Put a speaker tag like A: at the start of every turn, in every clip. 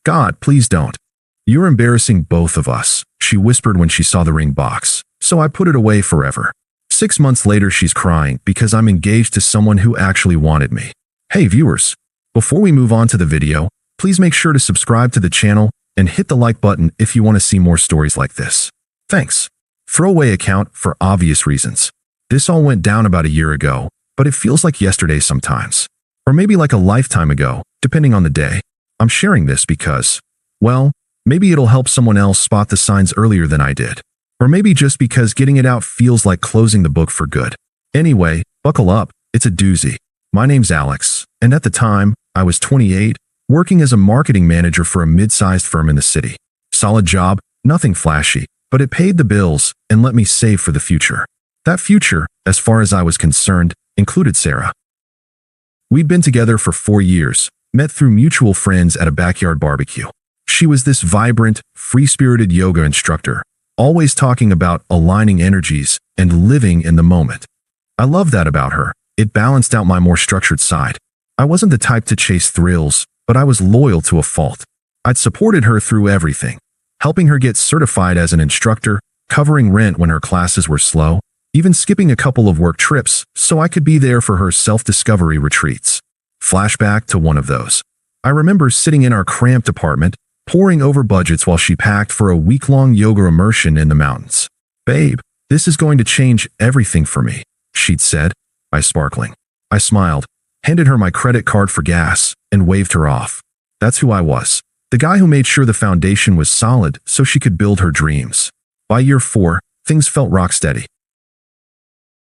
A: God, please don't. You're embarrassing both of us, she whispered when she saw the ring box, so I put it away forever. 6 months later, she's crying because I'm engaged to someone who actually wanted me. Hey viewers, before we move on to the video, please make sure to subscribe to the channel and hit the like button if you want to see more stories like this. Thanks. Throwaway account for obvious reasons. This all went down about a year ago, but it feels like yesterday sometimes. Or maybe like a lifetime ago, depending on the day. I'm sharing this because, well, maybe it'll help someone else spot the signs earlier than I did. Or maybe just because getting it out feels like closing the book for good. Anyway, buckle up, it's a doozy. My name's Alex, and at the time, I was 28, working as a marketing manager for a mid-sized firm in the city. Solid job, nothing flashy, but it paid the bills and let me save for the future. That future, as far as I was concerned, included Sarah. We'd been together for 4 years, met through mutual friends at a backyard barbecue. She was this vibrant, free-spirited yoga instructor, always talking about aligning energies and living in the moment. I loved that about her. It balanced out my more structured side. I wasn't the type to chase thrills, but I was loyal to a fault. I'd supported her through everything, helping her get certified as an instructor, covering rent when her classes were slow, even skipping a couple of work trips so I could be there for her self-discovery retreats. Flashback to one of those. I remember sitting in our cramped apartment, poring over budgets while she packed for a week-long yoga immersion in the mountains. "Babe, this is going to change everything for me," she'd said, eyes sparkling. I smiled, handed her my credit card for gas, and waved her off. That's who I was. The guy who made sure the foundation was solid so she could build her dreams. By year 4, things felt rock steady.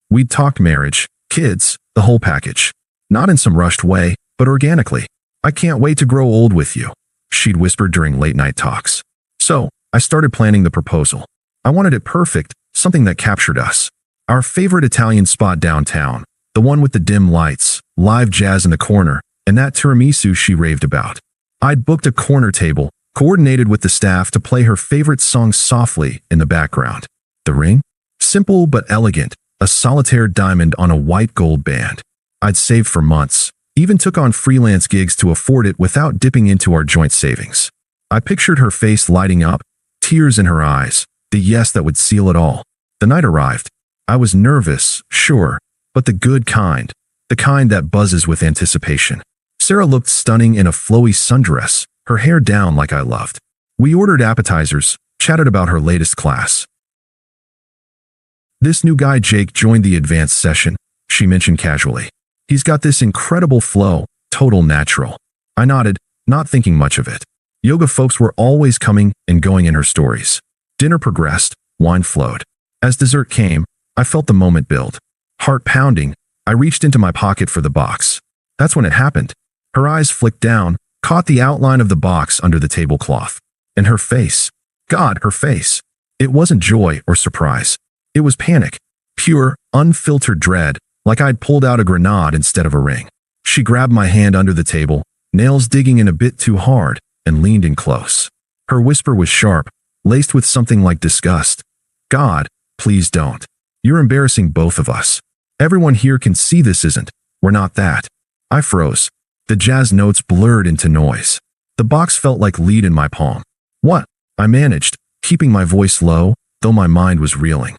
A: We'd talked marriage, kids, the whole package. Not in some rushed way, but organically. "I can't wait to grow old with you," she'd whispered during late-night talks. So, I started planning the proposal. I wanted it perfect, something that captured us. Our favorite Italian spot downtown, the one with the dim lights, live jazz in the corner, and that tiramisu she raved about. I'd booked a corner table, coordinated with the staff to play her favorite songs softly in the background. The ring? Simple but elegant, a solitaire diamond on a white gold band. I'd saved for months, even took on freelance gigs to afford it without dipping into our joint savings. I pictured her face lighting up, tears in her eyes, the yes that would seal it all. The night arrived. I was nervous, sure, but the good kind, the kind that buzzes with anticipation. Sarah looked stunning in a flowy sundress, her hair down like I loved. We ordered appetizers, chatted about her latest class. "This new guy Jake joined the advanced session," she mentioned casually. "He's got this incredible flow, total natural." I nodded, not thinking much of it. Yoga folks were always coming and going in her stories. Dinner progressed, wine flowed. As dessert came, I felt the moment build. Heart pounding, I reached into my pocket for the box. That's when it happened. Her eyes flicked down, caught the outline of the box under the tablecloth. And her face. God, her face. It wasn't joy or surprise. It was panic. Pure, unfiltered dread, like I'd pulled out a grenade instead of a ring. She grabbed my hand under the table, nails digging in a bit too hard, and leaned in close. Her whisper was sharp, laced with something like disgust. "God, please don't. You're embarrassing both of us. Everyone here can see this isn't. We're not that." I froze. The jazz notes blurred into noise. The box felt like lead in my palm. "What?" I managed, keeping my voice low, though my mind was reeling.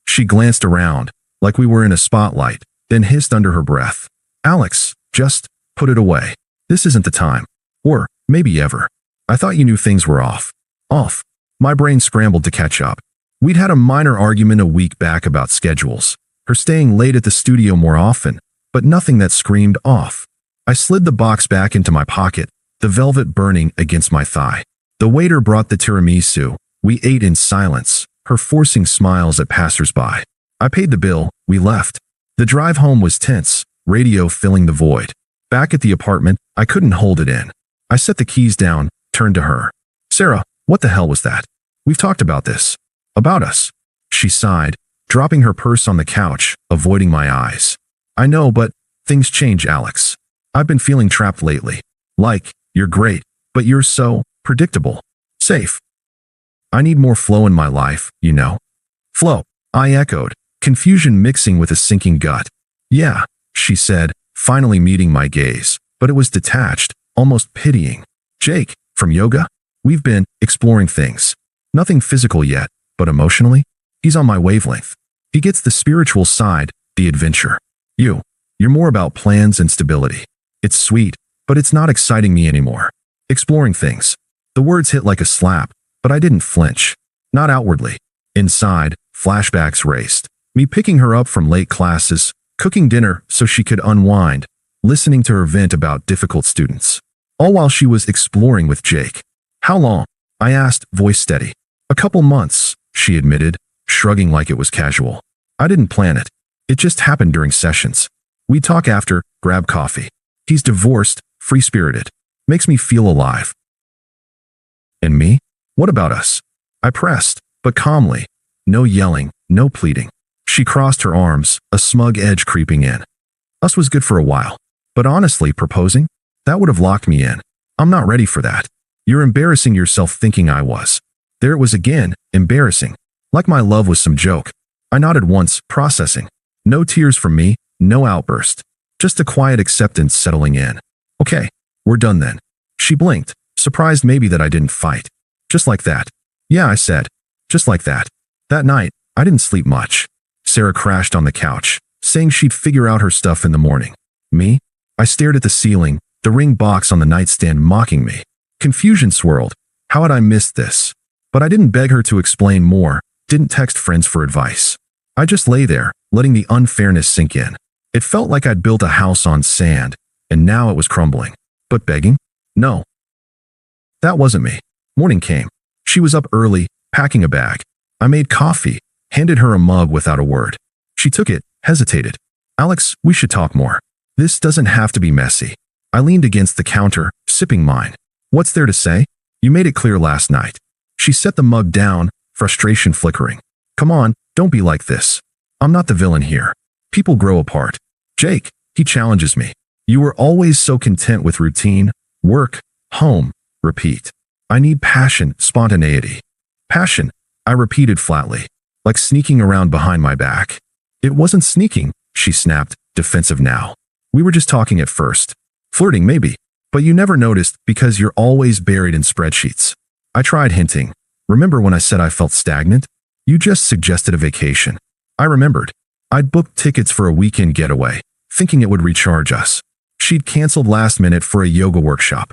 A: She glanced around, like we were in a spotlight, then hissed under her breath. "Alex, just put it away. This isn't the time. Or maybe ever. I thought you knew things were off." Off. My brain scrambled to catch up. We'd had a minor argument a week back about schedules, her staying late at the studio more often, but nothing that screamed off. I slid the box back into my pocket, the velvet burning against my thigh. The waiter brought the tiramisu. We ate in silence, her forcing smiles at passers-by. I paid the bill, we left. The drive home was tense, radio filling the void. Back at the apartment, I couldn't hold it in. I set the keys down, turned to her. "Sarah, what the hell was that? We've talked about this. About us." She sighed, dropping her purse on the couch, avoiding my eyes. "I know, but things change, Alex. I've been feeling trapped lately. Like, you're great, but you're so predictable. Safe. I need more flow in my life, you know." "Flow," I echoed, confusion mixing with a sinking gut. "Yeah," she said, finally meeting my gaze, but it was detached, almost pitying. "Jake, From yoga? We've been exploring things. Nothing physical yet, but emotionally? He's on my wavelength. He gets the spiritual side, the adventure. You're more about plans and stability. It's sweet, but it's not exciting me anymore. Exploring things. The words hit like a slap, but I didn't flinch. Not outwardly. Inside, flashbacks raced. Me picking her up from late classes, cooking dinner so she could unwind, listening to her vent about difficult students. All while she was exploring with Jake. How long? I asked, voice steady. A couple months, she admitted, shrugging like it was casual. I didn't plan it. It just happened during sessions. We talk after, grab coffee. He's divorced, free-spirited. Makes me feel alive. And me? What about us? I pressed, but calmly. No yelling, no pleading. She crossed her arms, a smug edge creeping in. Us was good for a while. But honestly, proposing? That would have locked me in. I'm not ready for that. You're embarrassing yourself thinking I was. There it was again, embarrassing. Like my love was some joke. I nodded once, processing. No tears from me, no outburst. Just a quiet acceptance settling in. Okay, we're done then. She blinked, surprised maybe that I didn't fight. Just like that. Yeah, I said. Just like that. That night, I didn't sleep much. Sarah crashed on the couch, saying she'd figure out her stuff in the morning. Me? I stared at the ceiling, the ring box on the nightstand mocking me. Confusion swirled. How had I missed this? But I didn't beg her to explain more, didn't text friends for advice. I just lay there, letting the unfairness sink in. It felt like I'd built a house on sand, and now it was crumbling. But begging? No. That wasn't me. Morning came. She was up early, packing a bag. I made coffee, handed her a mug without a word. She took it, hesitated. Alex, we should talk more. This doesn't have to be messy. I leaned against the counter, sipping mine. What's there to say? You made it clear last night. She set the mug down, frustration flickering. Come on, don't be like this. I'm not the villain here. People grow apart. Jake, he challenges me. You were always so content with routine, work, home, repeat. I need passion, spontaneity. Passion, I repeated flatly, like sneaking around behind my back. It wasn't sneaking, she snapped, defensive now. We were just talking at first. Flirting maybe, but you never noticed because you're always buried in spreadsheets. I tried hinting. Remember when I said I felt stagnant? You just suggested a vacation. I remembered. I'd booked tickets for a weekend getaway, thinking it would recharge us. She'd canceled last minute for a yoga workshop.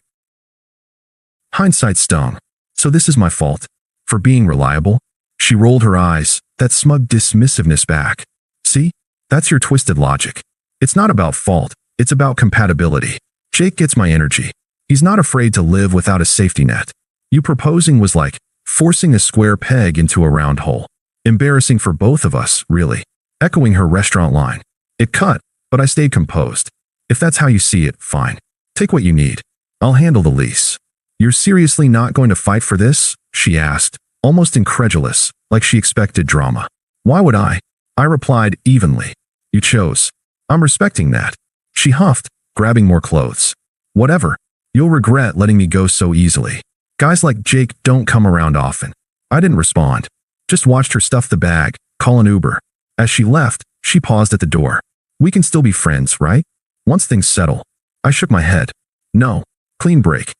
A: Hindsight stung. So this is my fault? For being reliable? She rolled her eyes, that smug dismissiveness back. See? That's your twisted logic. It's not about fault, it's about compatibility. Jake gets my energy. He's not afraid to live without a safety net. You proposing was like forcing a square peg into a round hole. Embarrassing for both of us, really. Echoing her restaurant line. It cut, but I stayed composed. If that's how you see it, fine. Take what you need. I'll handle the lease. You're seriously not going to fight for this? She asked, almost incredulous, like she expected drama. Why would I? I replied evenly. You chose. I'm respecting that. She huffed, grabbing more clothes. Whatever. You'll regret letting me go so easily. Guys like Jake don't come around often. I didn't respond. Just watched her stuff the bag, call an Uber. As she left, she paused at the door. We can still be friends, right? Once things settle. I shook my head. No. Clean break.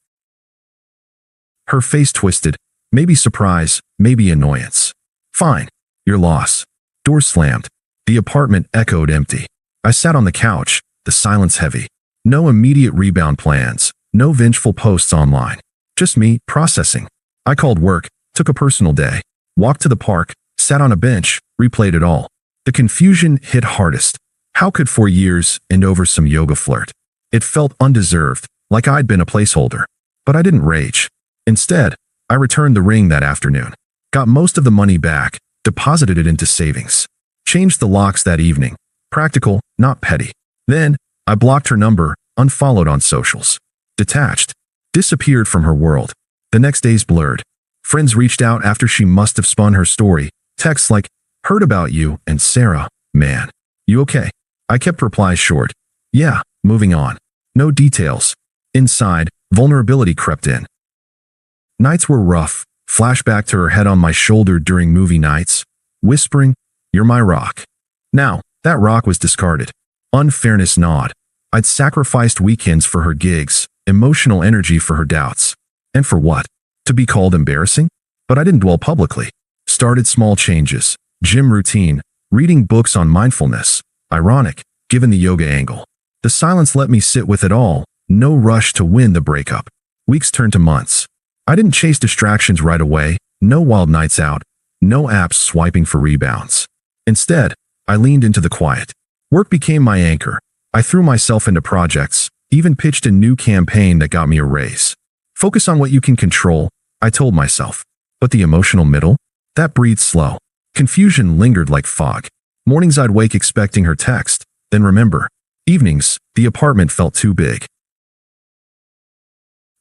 A: Her face twisted. Maybe surprise, maybe annoyance. Fine. Your loss. Door slammed. The apartment echoed empty. I sat on the couch, the silence heavy. No immediate rebound plans. No vengeful posts online. Just me, processing. I called work, took a personal day. Walked to the park, sat on a bench, replayed it all. The confusion hit hardest. How could 4 years end over some yoga flirt? It felt undeserved, like I'd been a placeholder. But I didn't rage. Instead, I returned the ring that afternoon. Got most of the money back, deposited it into savings. Changed the locks that evening. Practical, not petty. Then, I blocked her number, unfollowed on socials. Detached. Disappeared from her world. The next days blurred. Friends reached out after she must have spun her story. Texts like, heard about you, and Sarah, man. You okay? I kept replies short. Yeah, moving on. No details. Inside, vulnerability crept in. Nights were rough. Flashback to her head on my shoulder during movie nights. Whispering, you're my rock. Now, that rock was discarded. Unfairness gnawed. I'd sacrificed weekends for her gigs, emotional energy for her doubts. And for what? To be called embarrassing? But I didn't dwell publicly. Started small changes. Gym routine. Reading books on mindfulness. Ironic, given the yoga angle. The silence let me sit with it all. No rush to win the breakup. Weeks turned to months. I didn't chase distractions right away. No wild nights out. No apps swiping for rebounds. Instead, I leaned into the quiet. Work became my anchor. I threw myself into projects, even pitched a new campaign that got me a raise. Focus on what you can control, I told myself. But the emotional middle? That breathed slow. Confusion lingered like fog. Mornings I'd wake expecting her text, then remember. Evenings, the apartment felt too big.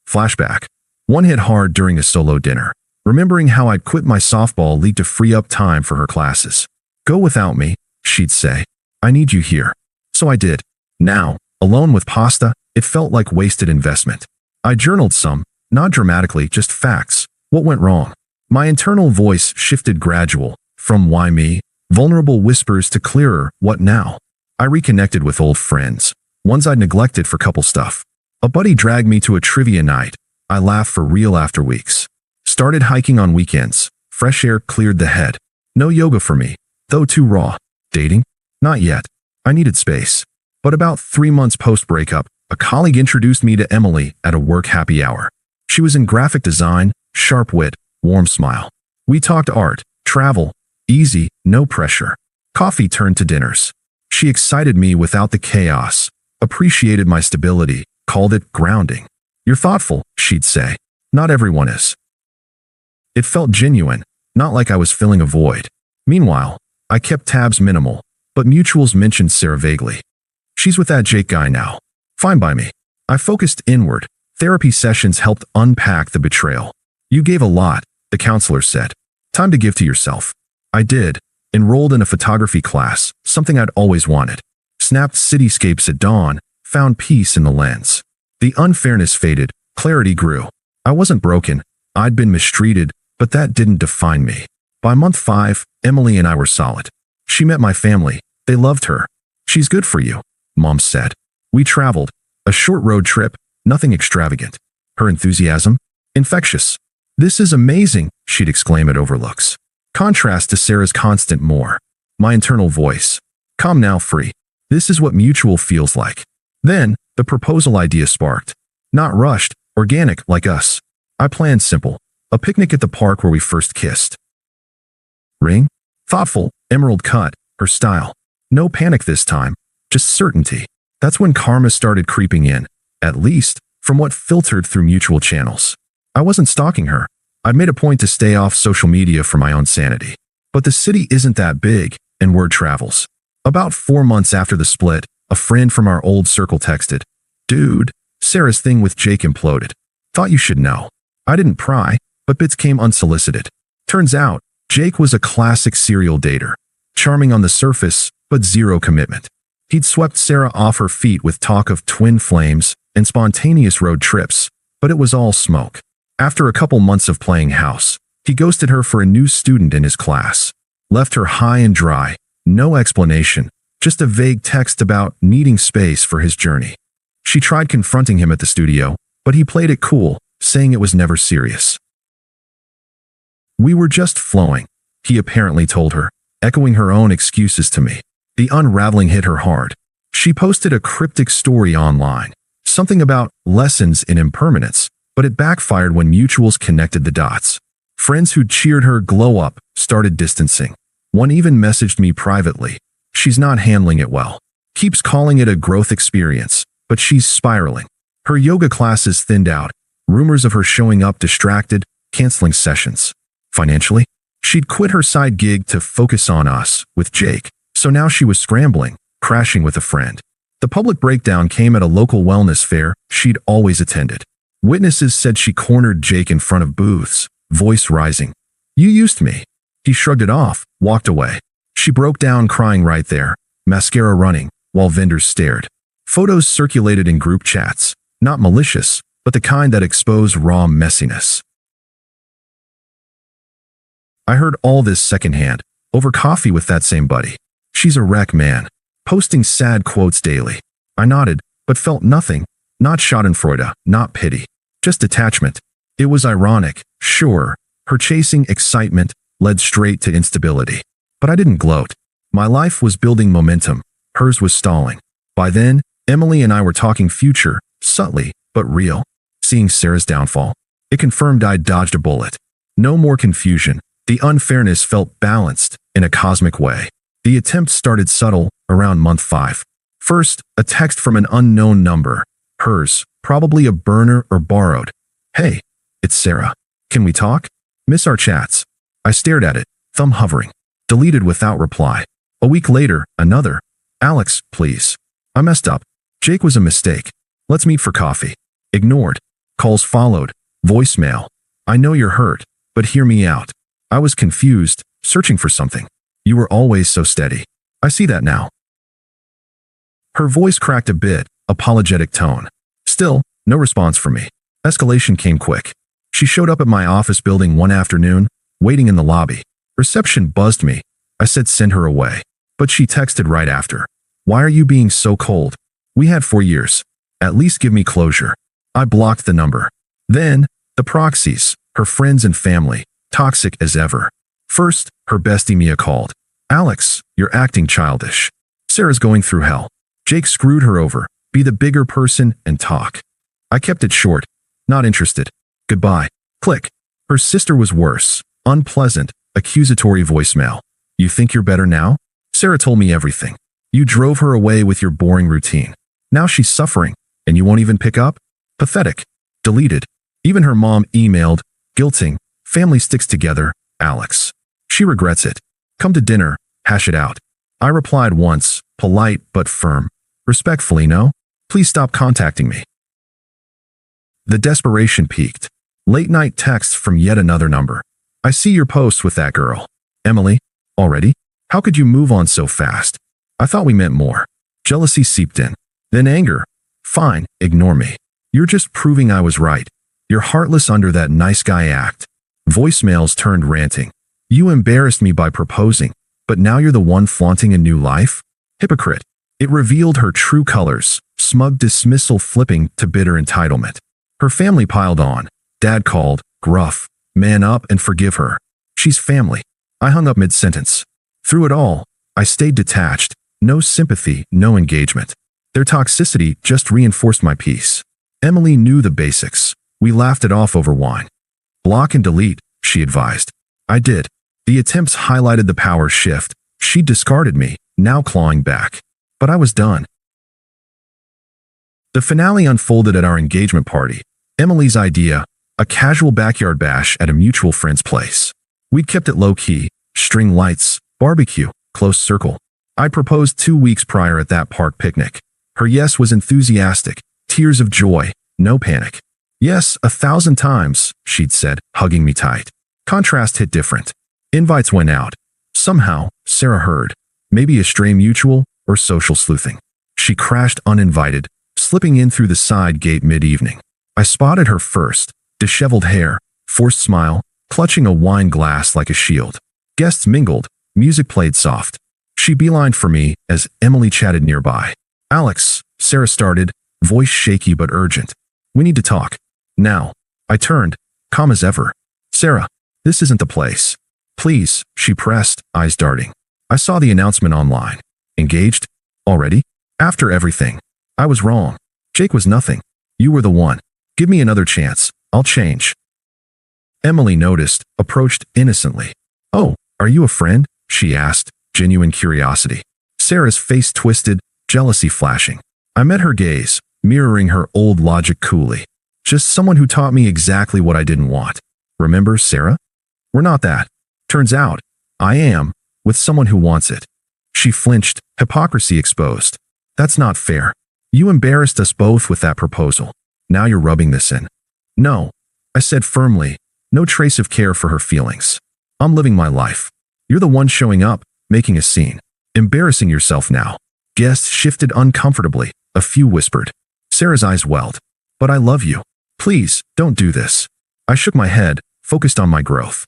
A: Flashback. One hit hard during a solo dinner. Remembering how I'd quit my softball league to free up time for her classes. Go without me, she'd say. I need you here. So I did. Now, alone with pasta, it felt like wasted investment. I journaled some, not dramatically, just facts. What went wrong? My internal voice shifted gradual, from why me, vulnerable whispers to clearer, what now? I reconnected with old friends, ones I'd neglected for couple stuff. A buddy dragged me to a trivia night. I laughed for real after weeks. Started hiking on weekends. Fresh air cleared the head. No yoga for me, though too raw. Dating? Not yet. I needed space. But about 3 months post-breakup, a colleague introduced me to Emily at a work happy hour. She was in graphic design, sharp wit, warm smile. We talked art, travel, easy, no pressure. Coffee turned to dinners. She excited me without the chaos, appreciated my stability, called it grounding. You're thoughtful, she'd say. Not everyone is. It felt genuine, not like I was filling a void. Meanwhile, I kept tabs minimal, but mutuals mentioned Sarah vaguely. She's with that Jake guy now. Fine by me. I focused inward. Therapy sessions helped unpack the betrayal. You gave a lot, the counselor said. Time to give to yourself. I did. Enrolled in a photography class, something I'd always wanted. Snapped cityscapes at dawn, found peace in the lens. The unfairness faded, clarity grew. I wasn't broken. I'd been mistreated, but that didn't define me. By month 5, Emily and I were solid. She met my family. They loved her. She's good for you, Mom said. We traveled. A short road trip, nothing extravagant. Her enthusiasm? Infectious. This is amazing, she'd exclaim at overlooks. Contrast to Sarah's constant more. My internal voice. Calm now, free. This is what mutual feels like. Then, the proposal idea sparked. Not rushed, organic like us. I planned simple. A picnic at the park where we first kissed. Ring? Thoughtful, emerald cut, her style. No panic this time, just certainty. That's when karma started creeping in, at least, from what filtered through mutual channels. I wasn't stalking her. I'd made a point to stay off social media for my own sanity. But the city isn't that big, and word travels. About 4 months after the split, a friend from our old circle texted, "Dude, Sarah's thing with Jake imploded. Thought you should know." I didn't pry, but bits came unsolicited. Turns out, Jake was a classic serial dater. Charming on the surface, but zero commitment. He'd swept Sarah off her feet with talk of twin flames and spontaneous road trips, but it was all smoke. After a couple months of playing house, he ghosted her for a new student in his class. Left her high and dry, no explanation, just a vague text about needing space for his journey. She tried confronting him at the studio, but he played it cool, saying it was never serious. We were just flowing, he apparently told her, echoing her own excuses to me. The unraveling hit her hard. She posted a cryptic story online, something about lessons in impermanence, but it backfired when mutuals connected the dots. Friends who'd cheered her glow up started distancing. One even messaged me privately. She's not handling it well. Keeps calling it a growth experience, but she's spiraling. Her yoga classes thinned out. Rumors of her showing up distracted, canceling sessions. Financially, she'd quit her side gig to focus on us with Jake, so now she was scrambling, crashing with a friend. The public breakdown came at a local wellness fair she'd always attended. Witnesses said she cornered Jake in front of booths, voice rising. "You used me." He shrugged it off, walked away. She broke down crying right there, mascara running, while vendors stared. Photos circulated in group chats, not malicious, but the kind that expose raw messiness. I heard all this secondhand, over coffee with that same buddy. She's a wreck, man, posting sad quotes daily. I nodded, but felt nothing, not schadenfreude, not pity, just detachment. It was ironic, sure. Her chasing excitement led straight to instability. But I didn't gloat. My life was building momentum. Hers was stalling. By then, Emily and I were talking future, subtly, but real. Seeing Sarah's downfall, it confirmed I'd dodged a bullet. No more confusion. The unfairness felt balanced in a cosmic way. The attempt started subtle around month 5. First, a text from an unknown number. Hers, probably a burner or borrowed. Hey, it's Sarah. Can we talk? Miss our chats. I stared at it, thumb hovering. Deleted without reply. A week later, another. Alex, please. I messed up. Jake was a mistake. Let's meet for coffee. Ignored. Calls followed. Voicemail. I know you're hurt, but hear me out. I was confused, searching for something. You were always so steady. I see that now. Her voice cracked a bit, apologetic tone. Still, no response from me. Escalation came quick. She showed up at my office building one afternoon, waiting in the lobby. Reception buzzed me. I said send her away. But she texted right after. Why are you being so cold? We had 4 years. At least give me closure. I blocked the number. Then, the proxies, her friends and family, toxic as ever. First, her bestie Mia called. Alex, you're acting childish. Sarah's going through hell. Jake screwed her over. Be the bigger person and talk. I kept it short. Not interested. Goodbye. Click. Her sister was worse. Unpleasant, accusatory voicemail. You think you're better now? Sarah told me everything. You drove her away with your boring routine. Now she's suffering, and you won't even pick up? Pathetic. Deleted. Even her mom emailed, guilting. Family sticks together, Alex. She regrets it. Come to dinner, hash it out. I replied once, polite but firm. Respectfully, no? Please stop contacting me. The desperation peaked. Late-night texts from yet another number. I see your post with that girl. Emily? Already? How could you move on so fast? I thought we meant more. Jealousy seeped in. Then anger. Fine, ignore me. You're just proving I was right. You're heartless under that nice guy act. Voicemails turned ranting. You embarrassed me by proposing, but now you're the one flaunting a new life? Hypocrite. It revealed her true colors, smug dismissal flipping to bitter entitlement. Her family piled on. Dad called, gruff, man up and forgive her. She's family. I hung up mid-sentence. Through it all, I stayed detached. No sympathy, no engagement. Their toxicity just reinforced my peace. Emily knew the basics. We laughed it off over wine. Block and delete, she advised. I did. The attempts highlighted the power shift. She discarded me, now clawing back. But I was done. The finale unfolded at our engagement party. Emily's idea, a casual backyard bash at a mutual friend's place. We'd kept it low-key, string lights, barbecue, close circle. I proposed 2 weeks prior at that park picnic. Her yes was enthusiastic, tears of joy, no panic. Yes, 1,000 times, she'd said, hugging me tight. Contrast hit different. Invites went out. Somehow, Sarah heard. Maybe a stray mutual or social sleuthing. She crashed uninvited, slipping in through the side gate mid-evening. I spotted her first, disheveled hair, forced smile, clutching a wine glass like a shield. Guests mingled, music played soft. She beelined for me as Emily chatted nearby. Alex, Sarah started, voice shaky but urgent. We need to talk. Now. I turned, calm as ever. Sarah, this isn't the place. Please, she pressed, eyes darting. I saw the announcement online. Engaged? Already? After everything. I was wrong. Jake was nothing. You were the one. Give me another chance. I'll change. Emily noticed, approached innocently. Oh, are you a friend? She asked, genuine curiosity. Sarah's face twisted, jealousy flashing. I met her gaze, mirroring her old logic coolly. Just someone who taught me exactly what I didn't want. Remember, Sarah? We're not that. Turns out, I am, with someone who wants it. She flinched, hypocrisy exposed. That's not fair. You embarrassed us both with that proposal. Now you're rubbing this in. No, I said firmly, no trace of care for her feelings. I'm living my life. You're the one showing up, making a scene. Embarrassing yourself now. Guests shifted uncomfortably, a few whispered. Sarah's eyes welled. But I love you. Please, don't do this. I shook my head, focused on my growth.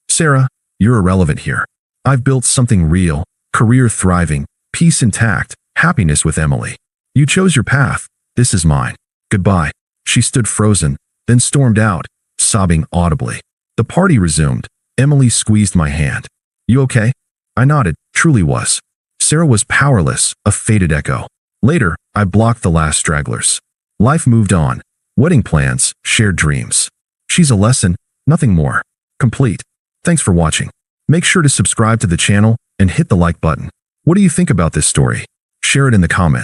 A: Sarah, you're irrelevant here. I've built something real, career thriving, peace intact, happiness with Emily. You chose your path. This is mine. Goodbye. She stood frozen, then stormed out, sobbing audibly. The party resumed. Emily squeezed my hand. You okay? I nodded. Truly was. Sarah was powerless, a faded echo. Later, I blocked the last stragglers. Life moved on. Wedding plans, shared dreams. She's a lesson, nothing more. Complete. Thanks for watching. Make sure to subscribe to the channel and hit the like button. What do you think about this story? Share it in the comments.